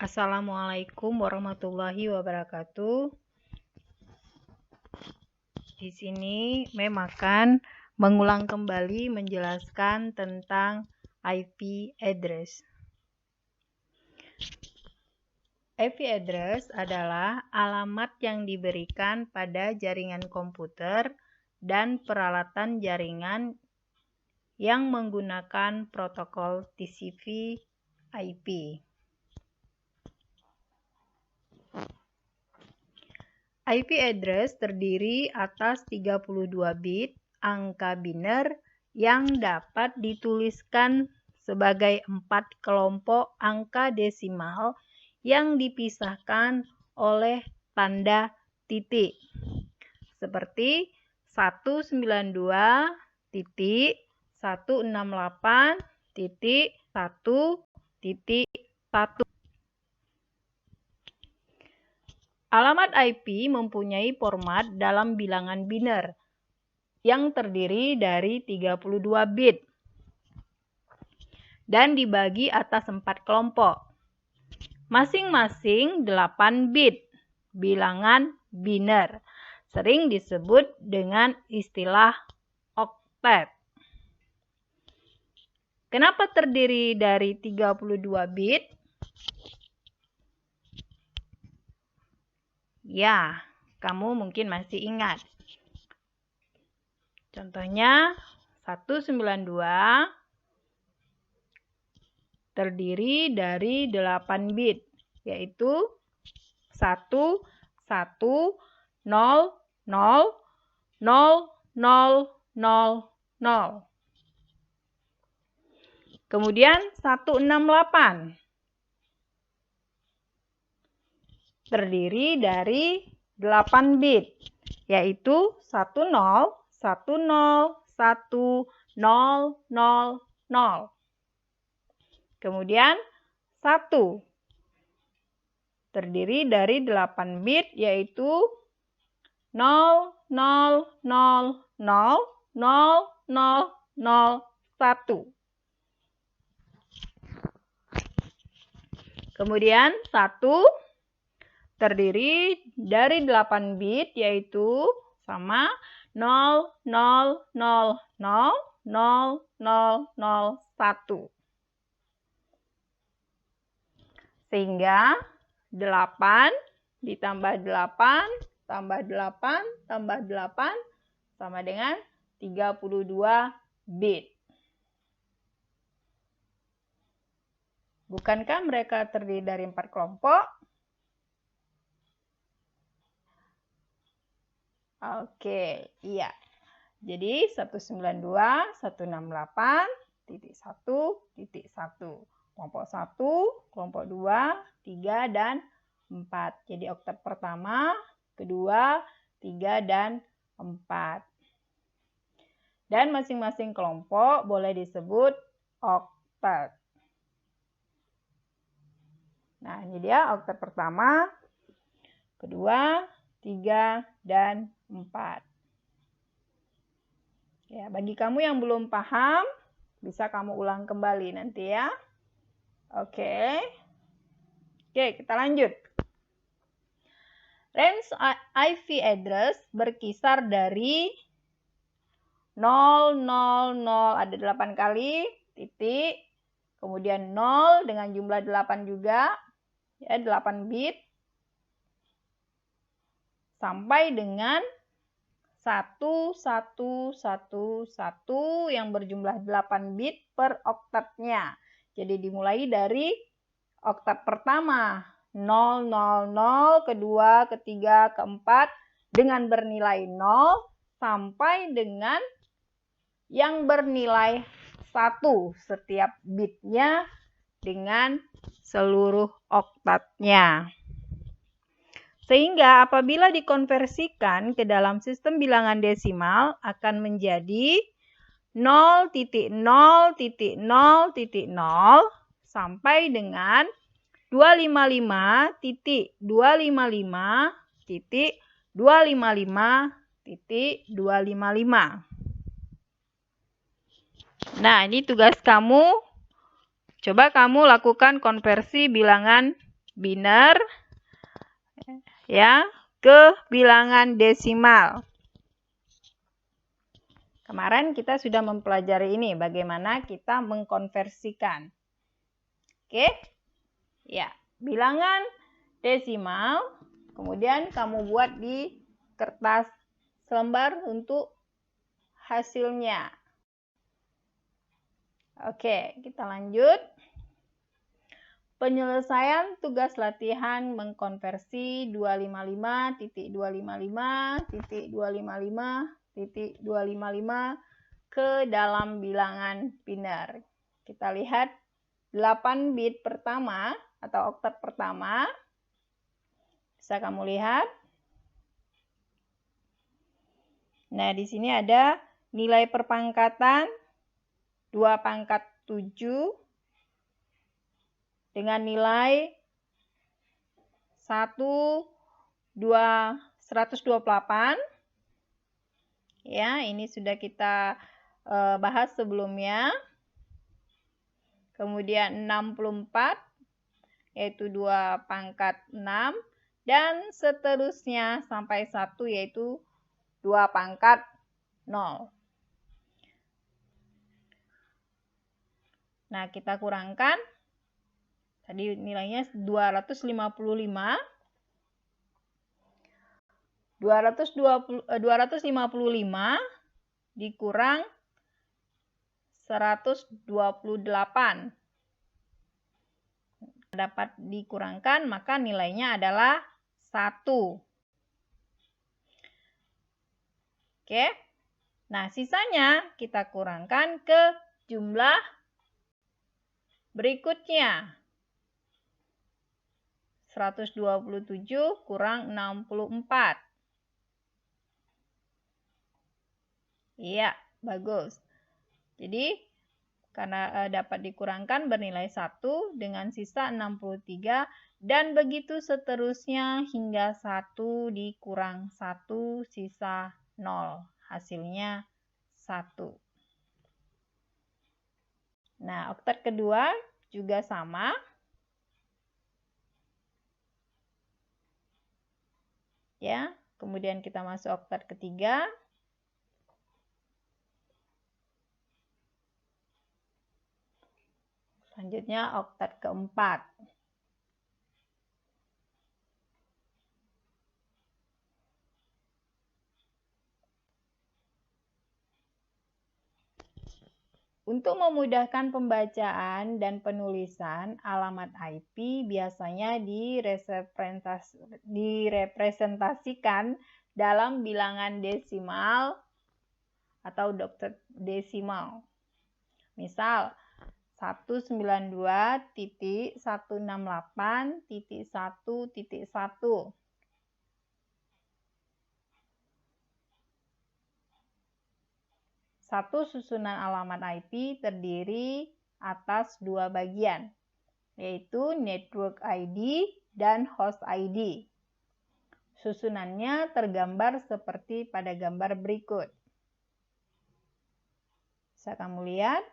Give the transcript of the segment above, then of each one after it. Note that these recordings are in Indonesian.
Assalamualaikum warahmatullahi wabarakatuh. Di sini Mem akan mengulang kembali menjelaskan tentang IP address. IP address adalah alamat yang diberikan pada jaringan komputer dan peralatan jaringan yang menggunakan protokol TCP/IP. IP address terdiri atas 32 bit angka biner yang dapat dituliskan sebagai 4 kelompok angka desimal yang dipisahkan oleh tanda titik. Seperti 192.168.1.1. Alamat IP mempunyai format dalam bilangan biner yang terdiri dari 32 bit dan dibagi atas 4 kelompok. Masing-masing 8 bit bilangan biner, sering disebut dengan istilah oktet. Kenapa terdiri dari 32 bit? Ya, kamu mungkin masih ingat. Contohnya 192 terdiri dari 8 bit, yaitu 1, 1, 0, 0, 0, 0, 0, 0. Kemudian 168 terdiri dari 8 bit, yaitu 10, 10, 1, 0, 0, 0. Kemudian 1 terdiri dari 8 bit, yaitu 0, 0, 0, 0, 0, 0, 0, 1. Kemudian 1 terdiri dari 8 bit, yaitu sama 0, 0, 0, 0, 0, 0, 0, 1. Sehingga 8 ditambah 8, tambah 8, tambah 8, sama dengan 32 bit. Bukankah mereka terdiri dari 4 kelompok? Oke, iya. Jadi 192.168.1.1. Kelompok 1, kelompok 2, 3, dan 4. Jadi oktet pertama, kedua, 3, dan 4. Dan masing-masing kelompok boleh disebut oktet. Nah, ini dia oktet pertama, kedua, 3, dan 4. Ya, bagi kamu yang belum paham, bisa kamu ulang kembali nanti ya. Oke, kita lanjut. Range IP address berkisar dari 0, 0, 0, ada 8 kali, titik, kemudian 0 dengan jumlah 8 juga, ya 8 bit, sampai dengan 1111 yang berjumlah 8 bit per oktetnya. Jadi dimulai dari oktet pertama 000, kedua, ketiga, keempat dengan bernilai 0 sampai dengan yang bernilai 1 setiap bitnya dengan seluruh oktetnya. Sehingga apabila dikonversikan ke dalam sistem bilangan desimal akan menjadi 0.0.0.0 sampai dengan 255.255.255.255. Nah, ini tugas kamu. Coba kamu lakukan konversi bilangan biner ya ke bilangan desimal. Kemarin kita sudah mempelajari ini, bagaimana kita mengkonversikan. Oke? Ya, bilangan desimal, kemudian kamu buat di kertas selembar untuk hasilnya. Oke, kita lanjut. Penyelesaian tugas latihan mengkonversi 255.255.255.255 ke dalam bilangan biner. Kita lihat 8 bit pertama atau oktat pertama. Bisa kamu lihat. Nah, di sini ada nilai perpangkatan 2 pangkat 7 dengan nilai 128. Ya, ini sudah kita bahas sebelumnya. Kemudian 64 yaitu 2 pangkat 6 dan seterusnya sampai 1 yaitu 2 pangkat 0. Nah, kita kurangkan. Tadi nilainya 255. 255 dikurang 128. Dapat dikurangkan, maka nilainya adalah 1. Oke. Nah, sisanya kita kurangkan ke jumlah berikutnya. 127 kurang 64. Iya, bagus. Jadi, karena dapat dikurangkan bernilai 1 dengan sisa 63 dan begitu seterusnya hingga 1 dikurang 1 sisa 0. Hasilnya 1. Nah, oktat kedua juga sama. Ya, kemudian kita masuk oktat ketiga. Selanjutnya oktat keempat. Untuk memudahkan pembacaan dan penulisan, alamat IP biasanya direpresentasikan dalam bilangan desimal atau desimal. Misal, 192.168.1.1. Satu susunan alamat IP terdiri atas 2 bagian, yaitu Network ID dan Host ID. Susunannya tergambar seperti pada gambar berikut. Bisa kamu lihat.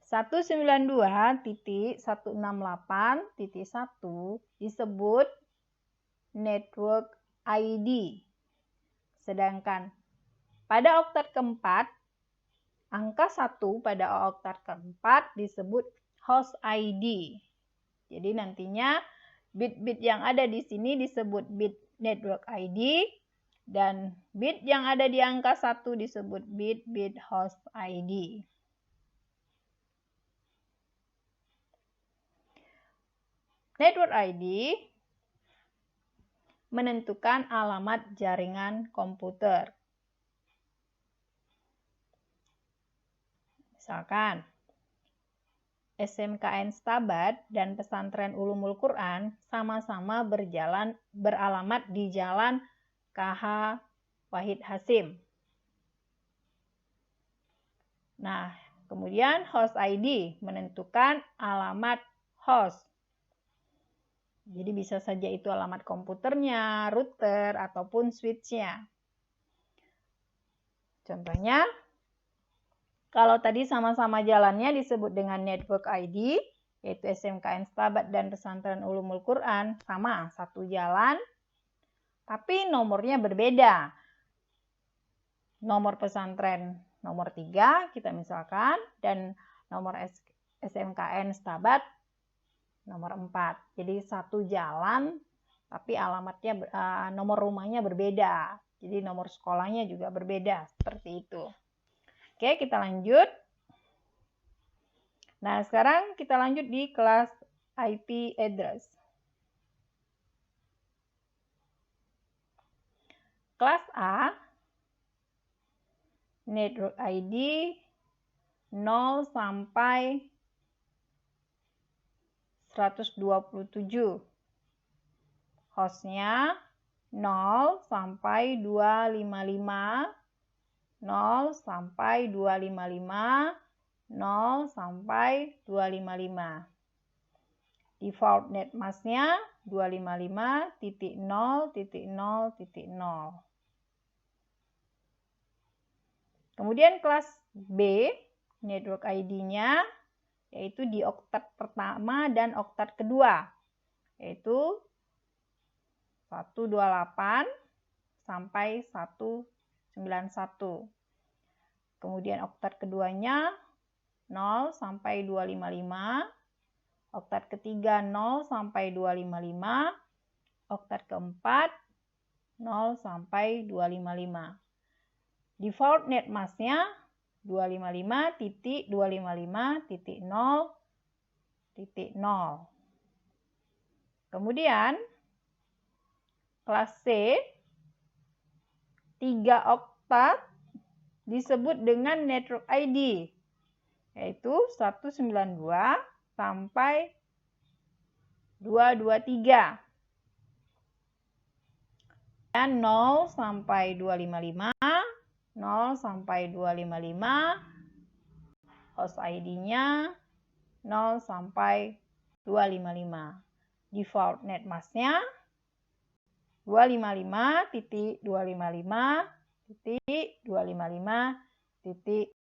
192.168.1 disebut Network ID. Sedangkan pada oktat keempat, angka 1 pada oktat keempat disebut Host ID. Jadi nantinya bit-bit yang ada di sini disebut bit Network ID dan bit yang ada di angka 1 disebut bit Host ID. Network ID menentukan alamat jaringan komputer. Misalkan, SMKN Stabat dan Pesantren Ulumul Quran sama-sama beralamat di Jalan KH Wahid Hasim. Nah, kemudian Host ID menentukan alamat host. Jadi bisa saja itu alamat komputernya, router, ataupun switch-nya. Contohnya, kalau tadi sama-sama jalannya disebut dengan Network ID, yaitu SMKN Stabat dan Pesantren Ulumul Quran, sama, satu jalan, tapi nomornya berbeda. Nomor pesantren nomor 3 kita misalkan, dan nomor SMKN Stabat nomor 4. Jadi satu jalan, tapi alamatnya, nomor rumahnya berbeda. Jadi nomor sekolahnya juga berbeda, seperti itu. Oke, kita lanjut. Nah, sekarang kita lanjut di kelas IP address. Kelas A, network ID 0 sampai 127. Hostnya 0 sampai 255, 0 sampai 255, 0 sampai 255. Default net masknya 255.0.0.0. Kemudian kelas B, network ID-nya yaitu di oktat pertama dan oktat kedua, yaitu 128 sampai 191. Kemudian oktat keduanya 0 sampai 255, oktat ketiga 0 sampai 255, oktat keempat 0 sampai 255. Default net masknya 255.255.0.0. Kemudian kelas C, 3 oktat disebut dengan network ID, yaitu 192 sampai 223. Dan 0 sampai 255, 0 sampai 255, host ID-nya 0 sampai 255. Default net masknya 255.255.255.